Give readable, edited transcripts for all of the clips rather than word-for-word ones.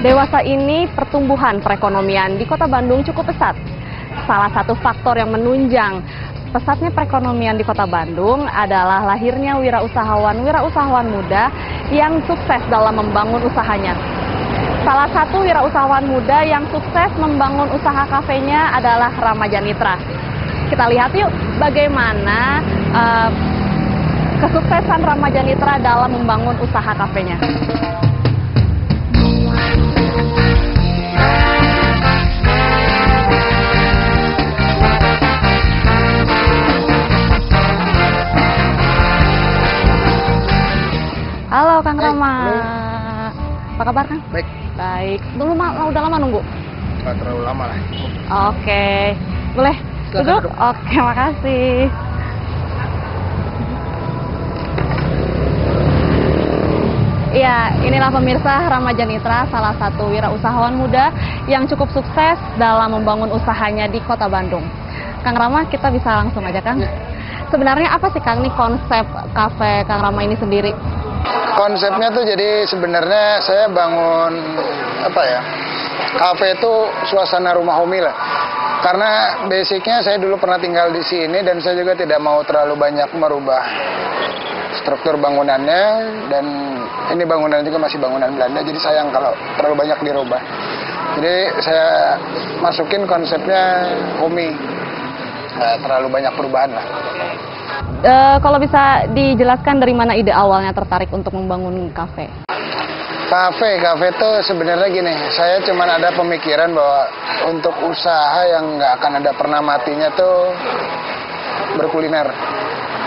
Dewasa ini pertumbuhan perekonomian di Kota Bandung cukup pesat. Salah satu faktor yang menunjang pesatnya perekonomian di Kota Bandung adalah lahirnya wirausahawan muda yang sukses dalam membangun usahanya. Salah satu wirausahawan muda yang sukses membangun usaha kafenya adalah Ramaja Nitra. Kita lihat yuk bagaimana kesuksesan Ramaja Nitra dalam membangun usaha kafenya. Halo Kang Rama, apa kabar Kang? Baik. Baik. Udah lama nunggu? Nggak terlalu lama lah. Oke, boleh duduk? Oke, makasih. Ya, inilah pemirsa Ramaja Nitra, salah satu wirausahawan muda yang cukup sukses dalam membangun usahanya di Kota Bandung. Kang Rama, kita bisa langsung aja Kang. Sebenarnya apa sih Kang nih konsep kafe Kang Rama ini sendiri? Konsepnya tuh jadi sebenarnya saya bangun kafe itu suasana rumah homey lah. Karena basicnya saya dulu pernah tinggal di sini dan saya juga tidak mau terlalu banyak merubah struktur bangunannya, dan ini bangunan juga masih bangunan Belanda, jadi sayang kalau terlalu banyak dirubah. Jadi saya masukin konsepnya homey, nggak terlalu banyak perubahan lah. Kalau bisa dijelaskan dari mana ide awalnya tertarik untuk membangun kafe? Kafe itu sebenarnya gini, saya cuma ada pemikiran bahwa untuk usaha yang nggak akan ada pernah matinya tuh berkuliner.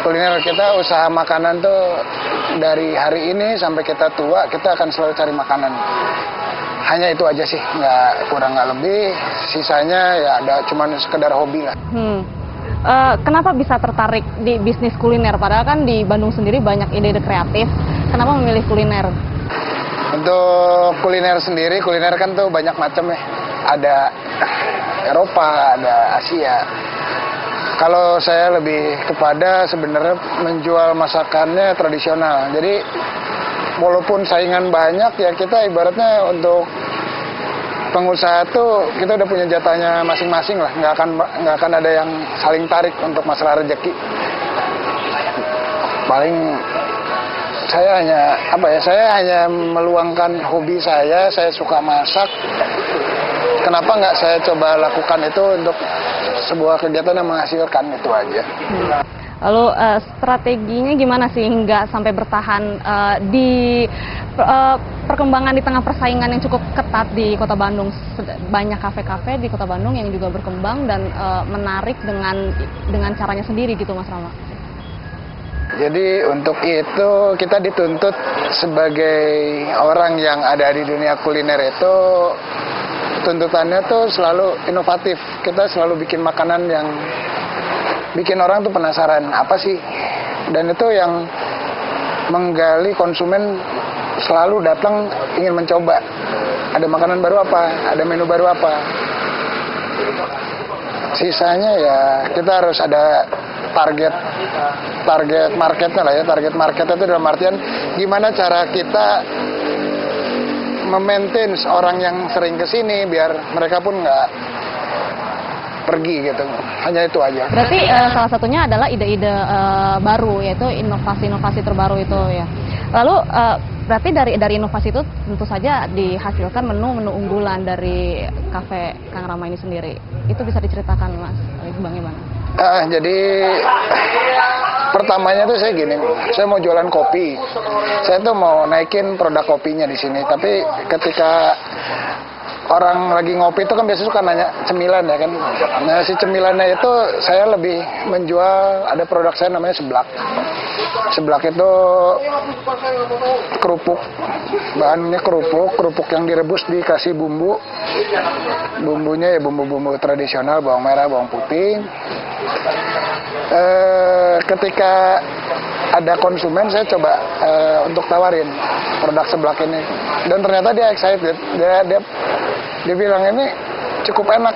Kuliner kita, usaha makanan tuh dari hari ini sampai kita tua, kita akan selalu cari makanan. Hanya itu aja sih, nggak kurang nggak lebih, sisanya ya ada cuman sekedar hobi lah. Kenapa bisa tertarik di bisnis kuliner? Padahal kan di Bandung sendiri banyak ide-ide kreatif. Kenapa memilih kuliner? Untuk kuliner sendiri, kuliner kan tuh banyak macam ya. Ada Eropa, ada Asia. Kalau saya lebih kepada sebenarnya menjual masakannya tradisional. Jadi walaupun saingan banyak ya, kita ibaratnya untuk pengusaha tuh kita udah punya jatahnya masing-masing lah, nggak akan ada yang saling tarik untuk masalah rezeki. Paling saya hanya meluangkan hobi saya suka masak. Kenapa nggak saya coba lakukan itu untuk sebuah kegiatan yang menghasilkan, itu aja. Lalu strateginya gimana sih hingga sampai bertahan di perkembangan di tengah persaingan yang cukup ketat di Kota Bandung? Banyak kafe-kafe di Kota Bandung yang juga berkembang dan menarik dengan caranya sendiri gitu Mas Rama. Jadi untuk itu kita dituntut sebagai orang yang ada di dunia kuliner itu, tuntutannya tuh selalu inovatif. Kita selalu bikin makanan yang bikin orang tuh penasaran apa sih, dan itu yang menggali konsumen selalu datang ingin mencoba. Ada makanan baru apa, ada menu baru apa. Sisanya ya kita harus ada target marketnya lah ya. Target marketnya itu dalam artian gimana cara kita memaintain orang yang sering kesini biar mereka pun nggak pergi gitu. Hanya itu aja. Berarti salah satunya adalah ide-ide baru, yaitu inovasi-inovasi terbaru itu ya. Lalu berarti dari inovasi itu tentu saja dihasilkan menu unggulan dari kafe Kang Rama ini sendiri. Itu bisa diceritakan Mas, bagaimana? Jadi pertamanya tuh saya gini, saya mau jualan kopi. Saya tuh mau naikin produk kopinya di sini, tapi ketika orang lagi ngopi itu kan biasanya suka nanya cemilan ya kan. Nah si cemilannya itu saya lebih menjual, ada produk saya namanya seblak. Seblak itu kerupuk, bahannya kerupuk yang direbus dikasih bumbu. Bumbunya ya bumbu-bumbu tradisional, bawang merah, bawang putih. Ketika ada konsumen saya coba untuk tawarin produk seblak ini, dan ternyata dia excited. Dia bilang ini cukup enak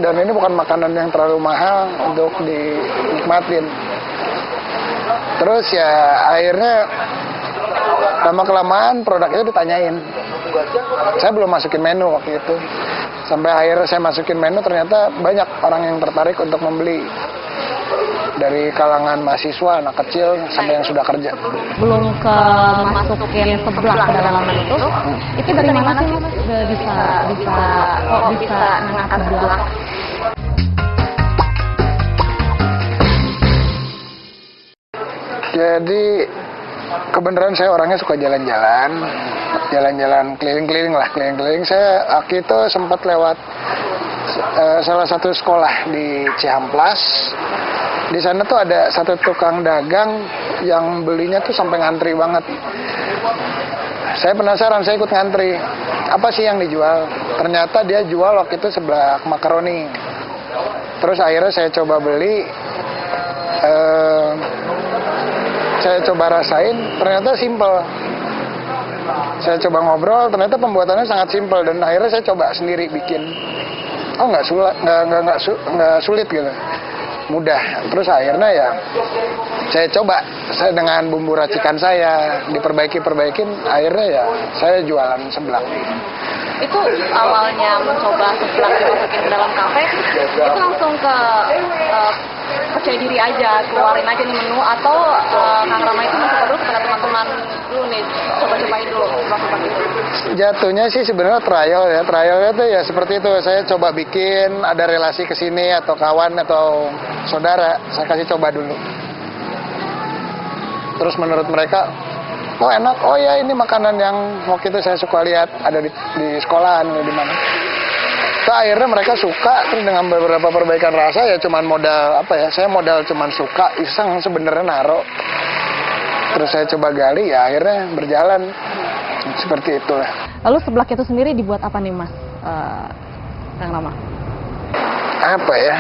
dan ini bukan makanan yang terlalu mahal untuk dinikmatin. Terus ya akhirnya lama kelamaan produk itu ditanyain, Saya belum masukin menu waktu itu. Sampai akhirnya saya masukin menu, ternyata banyak orang yang tertarik untuk membeli. Dari kalangan mahasiswa, anak kecil, sampai yang sudah kerja. Belum ke masukin seblak ke dalam itu dari mana sih Mas bisa mengangkat seblak? Jadi kebenaran saya orangnya suka jalan-jalan keliling-keliling lah. Saya waktu itu sempat lewat salah satu sekolah di Cihamplas. Di sana tuh ada satu tukang dagang yang belinya tuh sampai ngantri banget. Saya penasaran, saya ikut ngantri. Apa sih yang dijual? Ternyata dia jual waktu itu seblak makaroni. Terus akhirnya saya coba beli. Saya coba rasain, ternyata simple. Saya coba ngobrol, ternyata pembuatannya sangat simple, dan akhirnya saya coba sendiri bikin. Oh, nggak sulit gitu, mudah. Terus akhirnya ya saya coba, saya dengan bumbu racikan saya diperbaikin, akhirnya ya saya jualan seblak. Itu awalnya mencoba seblak dimasukin ke dalam kafe, itu langsung ke percaya diri aja, keluarin aja nih menu, atau Kang Rama itu mencoba dulu kepada teman-teman dulu nih, coba-cobain dulu seblak itu? Jatuhnya sih sebenarnya trialnya tuh ya seperti itu. Saya coba bikin, ada relasi ke sini atau kawan atau saudara, saya kasih coba dulu. Terus menurut mereka, oh enak, oh ya ini makanan yang waktu itu saya suka lihat ada di sekolahan di mana. Akhirnya mereka suka, terus dengan beberapa perbaikan rasa ya cuman modal saya modal cuman suka, iseng sebenarnya naro. Terus saya coba gali, ya akhirnya berjalan seperti itu. Lalu seblak itu sendiri dibuat apa nih Mas Kang Rama? Apa ya?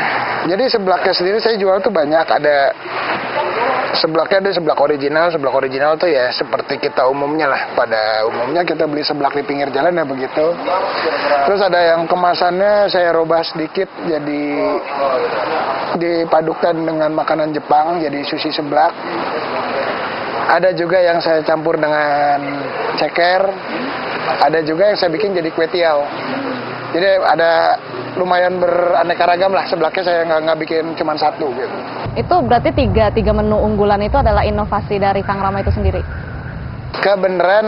Jadi seblaknya sendiri saya jual tuh banyak. Ada seblak original. Seblak original tuh ya seperti kita umumnya lah. Pada umumnya kita beli seblak di pinggir jalan ya begitu. Terus ada yang kemasannya saya rubah sedikit, jadi dipadukan dengan makanan Jepang, jadi sushi seblak. Ada juga yang saya campur dengan ceker. Ada juga yang saya bikin jadi kue tiaw. Jadi ada lumayan beraneka ragam lah seblaknya, saya nggak bikin cuma satu gitu. Itu berarti tiga menu unggulan itu adalah inovasi dari Kang Rama itu sendiri? Kebenaran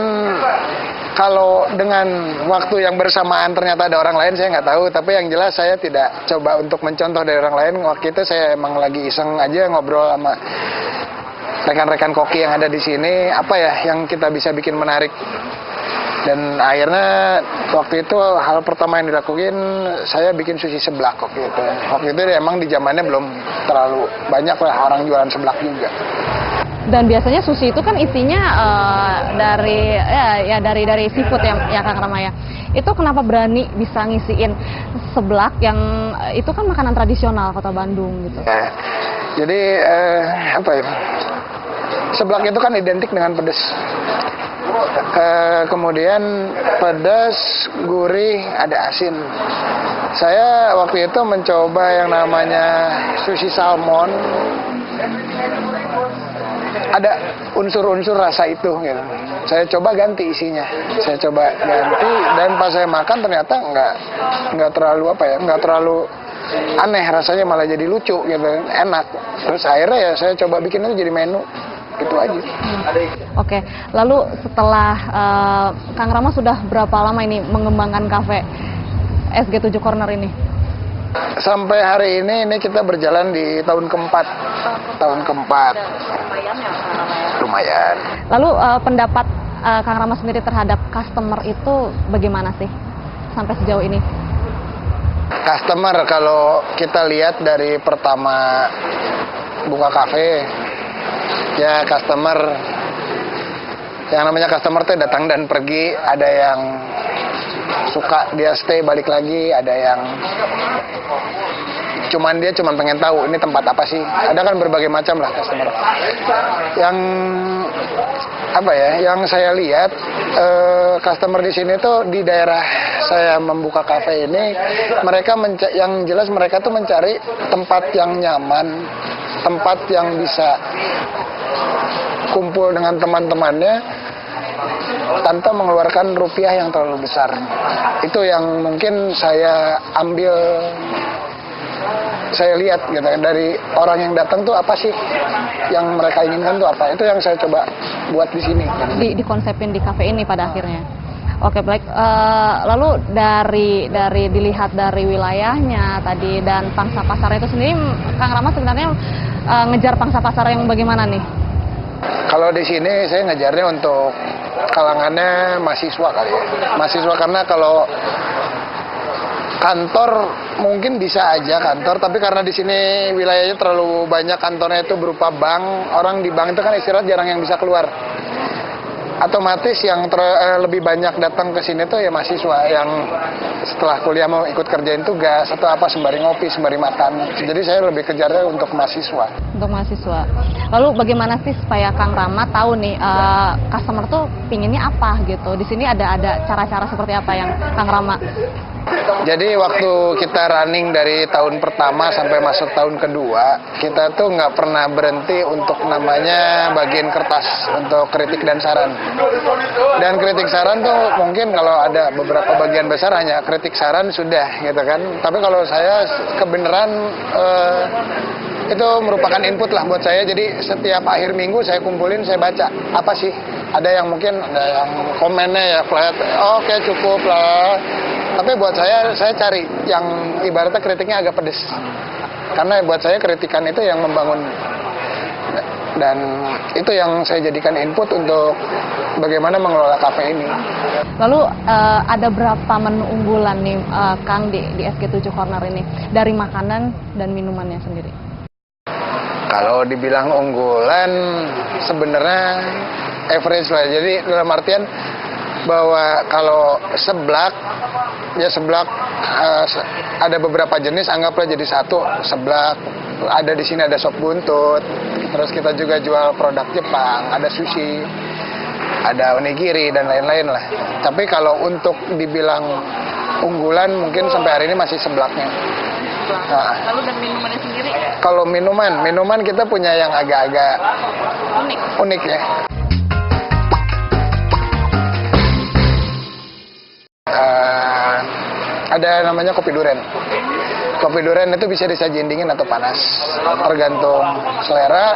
kalau dengan waktu yang bersamaan ternyata ada orang lain saya nggak tahu, tapi yang jelas saya tidak coba untuk mencontoh dari orang lain. Waktu itu saya emang lagi iseng aja ngobrol sama rekan-rekan koki yang ada di sini, apa ya yang kita bisa bikin menarik. Dan akhirnya waktu itu hal pertama yang dilakuin, saya bikin sushi seblak waktu itu. Waktu itu emang di zamannya belum terlalu banyak lah orang jualan seblak juga. Dan biasanya sushi itu kan isinya dari seafood ya Kang Rama ya. Itu kenapa berani bisa ngisiin seblak yang itu kan makanan tradisional Kota Bandung gitu? Jadi seblak itu kan identik dengan pedas. Kemudian pedas, gurih, ada asin. Saya waktu itu mencoba yang namanya sushi salmon. Ada unsur-unsur rasa itu gitu. Saya coba ganti isinya. Dan pas saya makan ternyata nggak terlalu aneh rasanya, malah jadi lucu gitu, enak. Terus akhirnya ya saya coba bikin itu jadi menu. Itu aja. Oke, lalu setelah Kang Rama sudah berapa lama ini mengembangkan kafe SG7 Corner ini? Sampai hari ini kita berjalan di tahun keempat. Lumayan. Lalu pendapat Kang Rama sendiri terhadap customer itu bagaimana sih sampai sejauh ini? Customer kalau kita lihat dari pertama buka kafe, ya customer, yang namanya customer tuh datang dan pergi. Ada yang suka dia stay balik lagi, ada yang dia cuma pengen tahu ini tempat apa sih. Ada kan berbagai macam lah customer. Yang saya lihat customer di sini tuh di daerah saya membuka kafe ini, yang jelas mereka tuh mencari tempat yang nyaman, tempat yang bisa kumpul dengan teman-temannya, tanpa mengeluarkan rupiah yang terlalu besar. Itu yang mungkin saya ambil, saya lihat gitu dari orang yang datang tuh apa sih yang mereka inginkan tuh apa. Itu yang saya coba buat di sini. Dikonsepin di kafe ini pada akhirnya. Oke, baik. Lalu dari dilihat dari wilayahnya tadi dan pangsa pasar itu sendiri, Kang Rama sebenarnya ngejar pangsa pasar yang bagaimana nih? Kalau di sini saya ngejarnya untuk kalangannya mahasiswa kali ya. Mahasiswa karena kalau kantor mungkin bisa aja kantor, tapi karena di sini wilayahnya terlalu banyak kantornya itu berupa bank, orang di bank itu kan istirahat jarang yang bisa keluar. Otomatis yang lebih banyak datang ke sini tuh ya mahasiswa yang setelah kuliah mau ikut kerjain tugas atau apa sembari ngopi, sembari makan. Jadi saya lebih kejarnya untuk mahasiswa. Untuk mahasiswa. Lalu bagaimana sih supaya Kang Rama tahu nih customer tuh pinginnya apa gitu? Di sini ada cara-cara seperti apa yang Kang Rama? Jadi waktu kita running dari tahun pertama sampai masuk tahun kedua, kita tuh nggak pernah berhenti untuk namanya bagian kertas untuk kritik dan saran. Dan kritik saran tuh mungkin kalau ada beberapa bagian besar hanya kritik saran sudah gitu kan. Tapi kalau saya kebenaran itu merupakan input lah buat saya. Jadi setiap akhir minggu saya kumpulin, saya baca apa sih. Ada yang mungkin ada yang komennya ya flat, oke cukup lah. Tapi buat saya cari yang ibaratnya kritiknya agak pedes. Karena buat saya kritikan itu yang membangun. Dan itu yang saya jadikan input untuk bagaimana mengelola kafe ini. Lalu ada berapa menu unggulan nih Kang di SG7 Corner ini dari makanan dan minumannya sendiri? Kalau dibilang unggulan sebenarnya average lah. Jadi dalam artian bahwa kalau seblak ada beberapa jenis, anggaplah jadi satu seblak. Ada di sini ada sop buntut. Terus kita juga jual produk Jepang, ada sushi, ada onigiri dan lain-lain lah. Tapi kalau untuk dibilang unggulan mungkin sampai hari ini masih seblaknya. Nah, lalu dan minumannya sendiri? Kalau minuman kita punya yang agak-agak unik ya. Ada namanya kopi duren. Kopi duren itu bisa disajiin dingin atau panas, tergantung selera.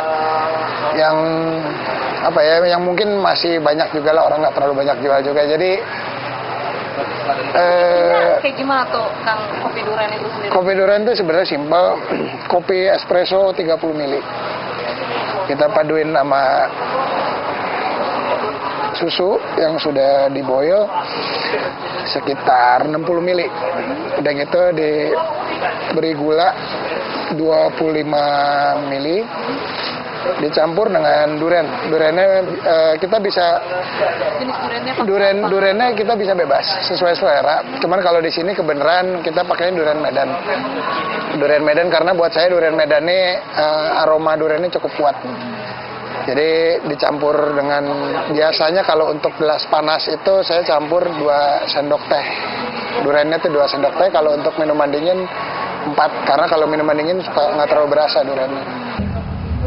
Yang apa ya, yang mungkin masih banyak juga lah, orang nggak terlalu banyak jual juga. Jadi kayak gimana tuh Kang kopi duren itu sendiri? Kopi duren itu sebenarnya simpel. Kopi espresso 30 ml. Kita paduin sama susu yang sudah diboil sekitar 60 ml. Dan itu diberi gula 25 ml, dicampur dengan duren. Durennya kita bisa durennya kita bisa bebas sesuai selera. Cuman kalau di sini kebenaran kita pakainya duren Medan. Duren Medan karena buat saya duren Medan ini aroma durennya cukup kuat. Jadi dicampur dengan, biasanya kalau untuk gelas panas itu saya campur 2 sendok teh. Durennya itu 2 sendok teh. Kalau untuk minuman dingin 4, karena kalau minuman dingin nggak terlalu berasa durennya.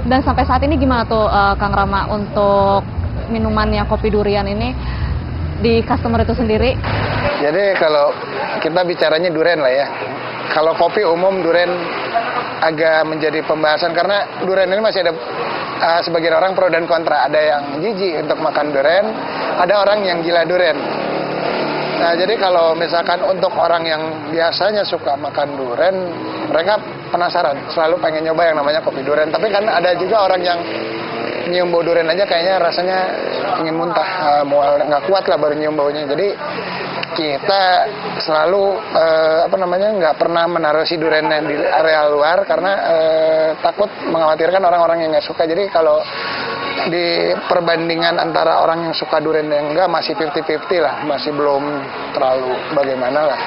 Dan sampai saat ini gimana tuh Kang Rama untuk minumannya kopi durian ini di customer itu sendiri? Jadi kalau kita bicaranya duren lah ya. Kalau kopi umum duren agak menjadi pembahasan karena duren ini masih ada sebagian orang pro dan kontra. Ada yang jijik untuk makan duren, ada orang yang gila duren. Nah, jadi kalau misalkan untuk orang yang biasanya suka makan duren, mereka penasaran, selalu pengen nyoba yang namanya kopi duren. Tapi kan ada juga orang yang nyium bau duren aja kayaknya rasanya ingin muntah, nggak kuat lah baru nyium baunya. Jadi kita selalu nggak pernah menaruh si durennya di area luar karena takut mengkhawatirkan orang-orang yang nggak suka. Jadi kalau di perbandingan antara orang yang suka durian dan enggak masih 50-50 lah, masih belum terlalu bagaimana lah,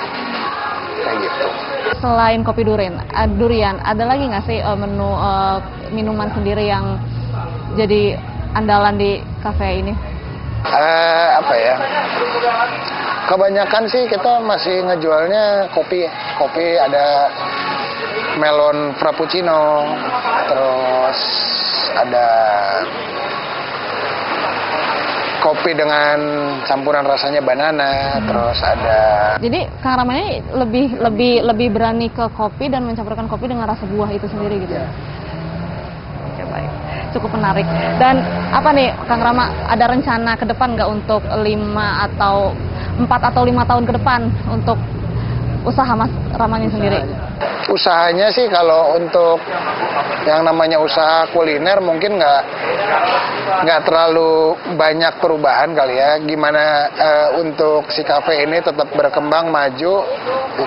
kayak gitu. Selain kopi durian, ada lagi nggak sih menu minuman sendiri yang jadi andalan di kafe ini? Apa ya? Kebanyakan sih kita masih ngejualnya kopi. Kopi ada melon frappuccino, terus ada kopi dengan campuran rasanya banana, terus ada. Jadi Kang Rama ini lebih berani ke kopi dan mencampurkan kopi dengan rasa buah itu sendiri gitu. Ya. Oke, baik. Cukup menarik. Dan apa nih Kang Rama, ada rencana ke depan nggak untuk 4 atau 5 tahun ke depan untuk usaha Mas Rama ini sendiri? Usahanya sih kalau untuk yang namanya usaha kuliner mungkin nggak terlalu banyak perubahan kali ya. Gimana untuk si kafe ini tetap berkembang maju,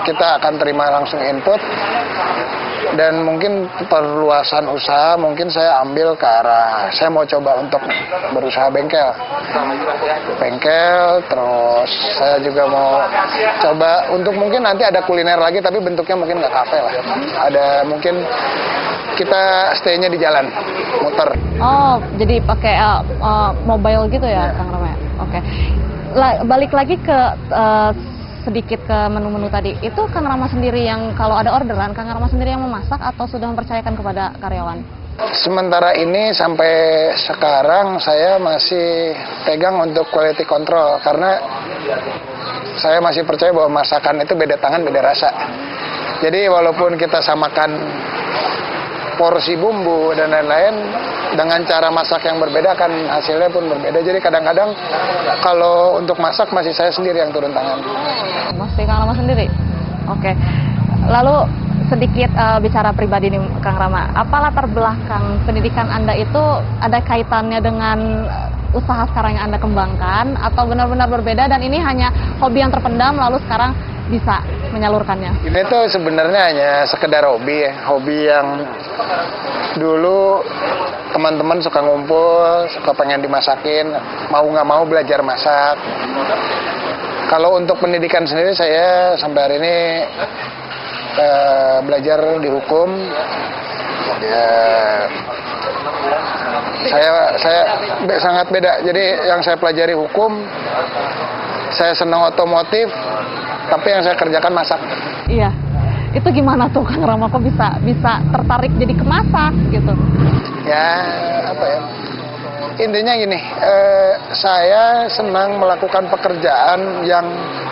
kita akan terima langsung input. Dan mungkin perluasan usaha mungkin saya ambil ke arah saya mau coba untuk berusaha bengkel, terus saya juga mau coba untuk mungkin nanti ada kuliner lagi tapi bentuknya mungkin nggak kafe lah, ada mungkin kita stay-nya di jalan muter. Oh, jadi pakai mobile gitu ya Kang Rama? Oke. Balik lagi ke sedikit ke menu-menu tadi, itu Kang Rama sendiri yang kalau ada orderan, Kang Rama sendiri yang memasak atau sudah mempercayakan kepada karyawan? Sementara ini sampai sekarang saya masih pegang untuk quality control karena saya masih percaya bahwa masakan itu beda tangan beda rasa. Jadi walaupun kita samakan porsi bumbu dan lain-lain, dengan cara masak yang berbeda kan hasilnya pun berbeda. Jadi kadang-kadang kalau untuk masak masih saya sendiri yang turun tangan. Masih Kang Rama sendiri? Oke. Lalu sedikit bicara pribadi nih Kang Rama, apa latar belakang pendidikan Anda itu ada kaitannya dengan usaha sekarang yang Anda kembangkan atau benar-benar berbeda dan ini hanya hobi yang terpendam lalu sekarang bisa menyalurkannya? Ini tuh sebenarnya hanya sekedar hobi ya, hobi yang dulu teman-teman suka ngumpul, suka pengen dimasakin, mau nggak mau belajar masak. Kalau untuk pendidikan sendiri saya sampai hari ini belajar di hukum. Ya, saya sangat beda. Jadi yang saya pelajari hukum, saya senang otomotif, tapi yang saya kerjakan masak. Iya. Itu gimana tuh Kang Rama kok bisa tertarik jadi kemasak gitu? Ya, apa ya? Intinya gini, saya senang melakukan pekerjaan yang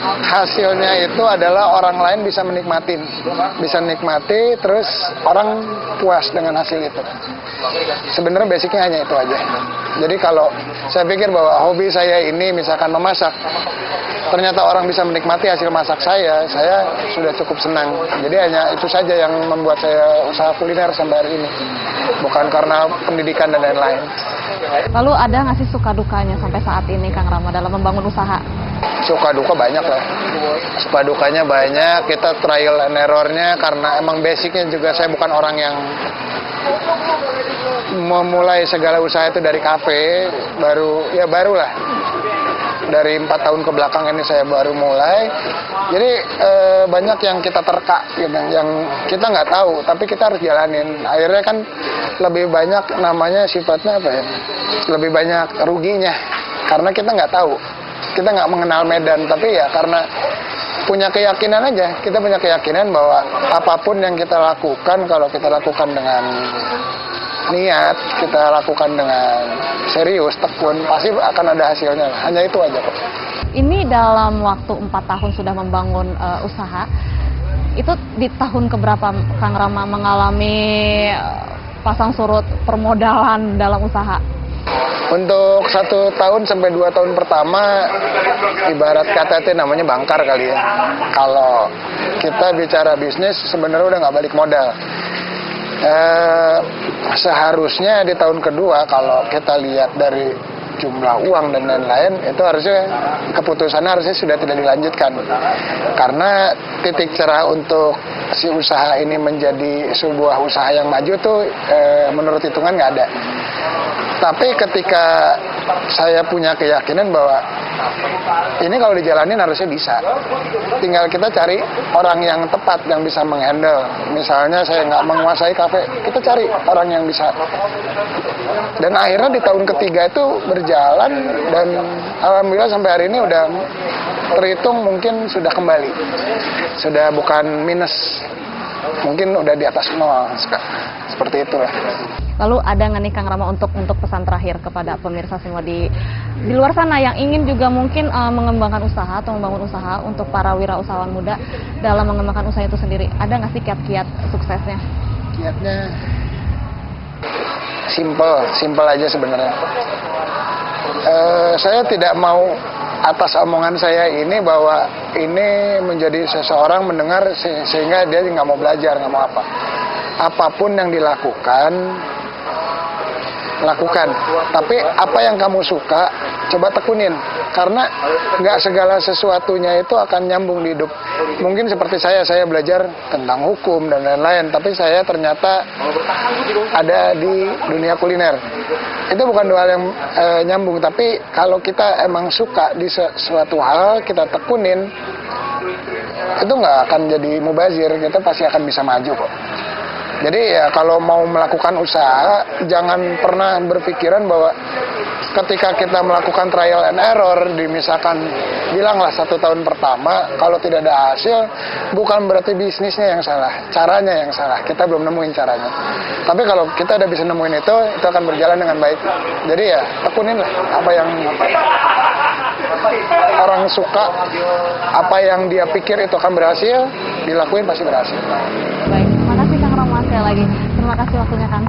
hasilnya itu adalah orang lain bisa menikmati, terus orang puas dengan hasil itu. Sebenarnya basicnya hanya itu aja. Jadi kalau saya pikir bahwa hobi saya ini misalkan memasak, ternyata orang bisa menikmati hasil masak saya sudah cukup senang. Jadi hanya itu saja yang membuat saya usaha kuliner sampai hari ini, bukan karena pendidikan dan lain-lain. Lalu ada nggak sih suka dukanya sampai saat ini Kang Rama dalam membangun usaha? Suka duka banyak lah. Suka dukanya banyak, kita trial and errornya karena emang basicnya juga saya bukan orang yang memulai segala usaha itu dari kafe, barulah. Dari 4 tahun ke belakang ini saya baru mulai. Jadi banyak yang kita terka, yang kita nggak tahu, tapi kita harus jalanin. Akhirnya kan lebih banyak namanya sifatnya apa ya? Lebih banyak ruginya, karena kita nggak tahu, kita nggak mengenal medan. Tapi ya karena punya keyakinan aja, kita punya keyakinan bahwa apapun yang kita lakukan, kalau kita lakukan dengan niat, kita lakukan dengan serius, tekun, pasti akan ada hasilnya. Hanya itu aja kok. Ini dalam waktu 4 tahun sudah membangun usaha, itu di tahun keberapa Kang Rama mengalami pasang surut permodalan dalam usaha? Untuk 1 tahun sampai 2 tahun pertama, ibarat kata itu namanya bangkar kali ya. Kalau kita bicara bisnis, sebenarnya udah nggak balik modal. Seharusnya di tahun kedua kalau kita lihat dari jumlah uang dan lain-lain, itu harusnya keputusannya harusnya sudah tidak dilanjutkan, karena titik cerah untuk si usaha ini menjadi sebuah usaha yang maju tuh menurut hitungan nggak ada. Tapi ketika saya punya keyakinan bahwa ini kalau dijalanin harusnya bisa, tinggal kita cari orang yang tepat yang bisa menghandle. Misalnya saya nggak menguasai kafe, kita cari orang yang bisa. Dan akhirnya di tahun ketiga itu berjalan, dan alhamdulillah sampai hari ini udah terhitung mungkin sudah kembali, sudah bukan minus, mungkin udah di atas nol, seperti itulah. Lalu ada nggak nih Kang Rama untuk pesan terakhir kepada pemirsa semua di luar sana yang ingin juga mungkin mengembangkan usaha atau membangun usaha untuk para wirausahawan muda dalam mengembangkan usaha itu sendiri? Ada nggak sih kiat-kiat suksesnya? Kiatnya simple aja sebenarnya. Saya tidak mau atas omongan saya ini bahwa ini menjadi seseorang mendengar sehingga dia nggak mau belajar, nggak mau apa. Apapun yang dilakukan, lakukan. Tapi apa yang kamu suka, coba tekunin. Karena nggak segala sesuatunya itu akan nyambung di hidup. Mungkin seperti saya belajar tentang hukum dan lain-lain, tapi saya ternyata ada di dunia kuliner. Itu bukan dua hal yang nyambung, tapi kalau kita emang suka di suatu hal, kita tekunin, itu nggak akan jadi mubazir, kita pasti akan bisa maju kok. Jadi ya kalau mau melakukan usaha, jangan pernah berpikiran bahwa ketika kita melakukan trial and error, misalkan bilanglah 1 tahun pertama, kalau tidak ada hasil, bukan berarti bisnisnya yang salah, caranya yang salah, kita belum nemuin caranya. Tapi kalau kita udah bisa nemuin itu akan berjalan dengan baik. Jadi ya tekunin lah apa yang orang suka, apa yang dia pikir itu akan berhasil, dilakuin pasti berhasil. Baik, terima kasih Kang Rama sekali lagi. Terima kasih waktunya Kang.